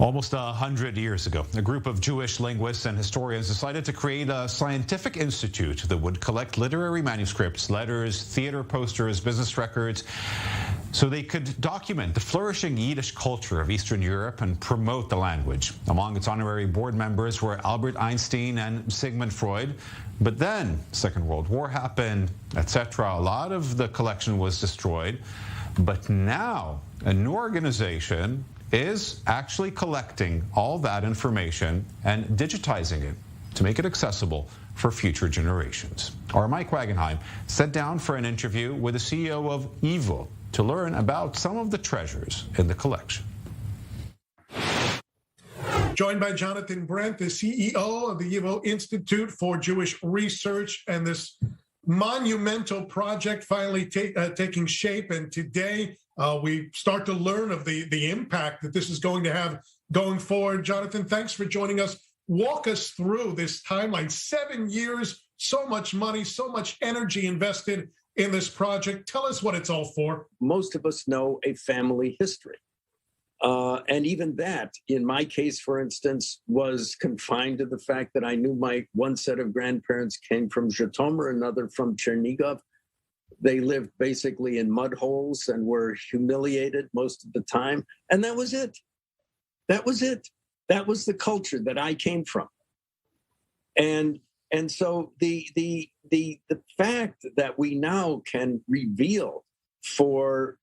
Almost 100 years ago, a group of Jewish linguists and historians decided to create a scientific institute that would collect literary manuscripts, letters, theater posters, business records, so they could document the flourishing Yiddish culture of Eastern Europe and promote the language. Among its honorary board members were Albert Einstein and Sigmund Freud. But then, Second World War happened, etc. A lot of the collection was destroyed. But now, a new organization is actually collecting all that information and digitizing it to make it accessible for future generations. Our Mike Wagenheim sat down for an interview with the CEO of YIVO to learn about some of the treasures in the collection. Joined by Jonathan Brent, the CEO of the YIVO Institute for Jewish Research, and this monumental project finally taking shape. And today we start to learn of the impact that this is going to have going forward. Jonathan, thanks for joining us. Walk us through this timeline. 7 years, so much money, so much energy invested in this project. Tell us what it's all for. Most of us know a family history. And even that, in my case, for instance, was confined to the fact that I knew my one set of grandparents came from Zhytomyr, another from Chernigov. They lived basically in mud holes and were humiliated most of the time. And that was it. That was it. That was the culture that I came from. And so the fact that we now can reveal for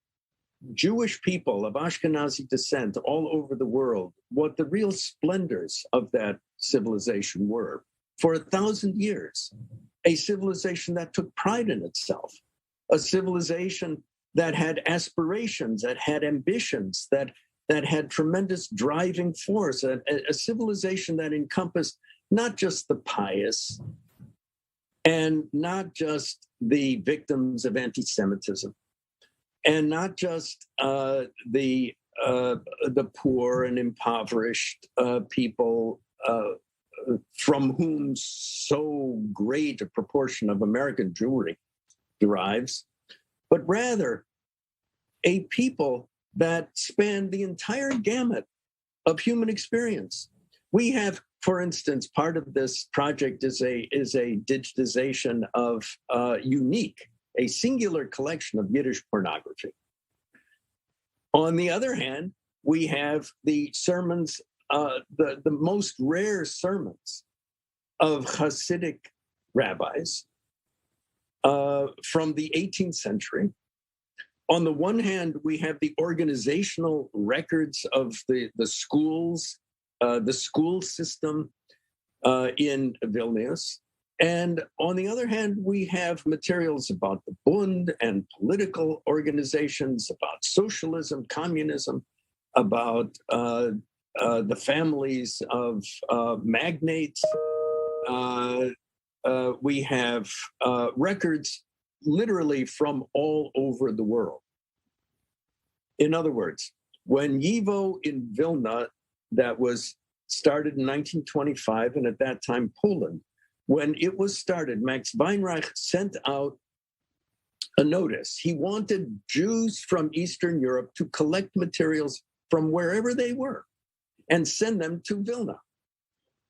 Jewish people of Ashkenazi descent all over the world what the real splendors of that civilization were. For 1,000 years, a civilization that took pride in itself, a civilization that had aspirations, that had ambitions, that had tremendous driving force, a civilization that encompassed not just the pious and not just the victims of anti-Semitism, and not just the poor and impoverished people from whom so great a proportion of American Jewry derives, but rather a people that span the entire gamut of human experience. We have, for instance, part of this project is a digitization of a singular collection of Yiddish pornography. On the other hand, we have the sermons, the most rare sermons of Hasidic rabbis from the 18th century. On the one hand, we have the organizational records of the schools, the school system in Vilnius. And on the other hand, we have materials about the Bund and political organizations, about socialism, communism, about the families of magnates. We have records literally from all over the world. In other words, when YIVO in Vilna, that was started in 1925, and at that time Poland, when it was started, Max Weinreich sent out a notice. He wanted Jews from Eastern Europe to collect materials from wherever they were and send them to Vilna.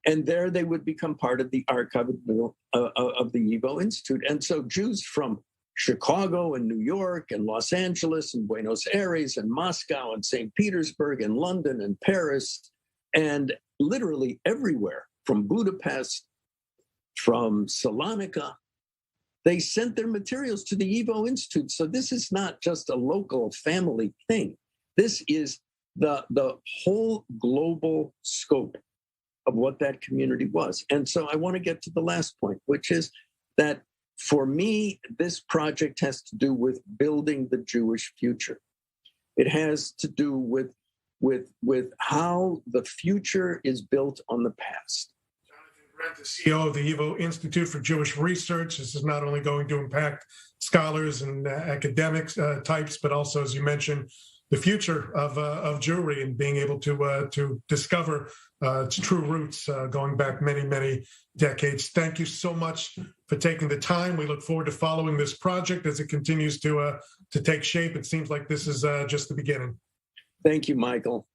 And there they would become part of the archive of the YIVO Institute. And so Jews from Chicago and New York and Los Angeles and Buenos Aires and Moscow and St. Petersburg and London and Paris and literally everywhere, from Budapest, from Salonika, they sent their materials to the YIVO Institute. So this is not just a local family thing. This is the whole global scope of what that community was. And so I want to get to the last point, which is that for me, this project has to do with building the Jewish future. It has to do with how the future is built on the past. Brent, the CEO of the YIVO Institute for Jewish Research. This is not only going to impact scholars and academic types, but also, as you mentioned, the future of Jewry and being able to discover its true roots going back many, many decades. Thank you so much for taking the time. We look forward to following this project as it continues to take shape. It seems like this is just the beginning. Thank you, Michael.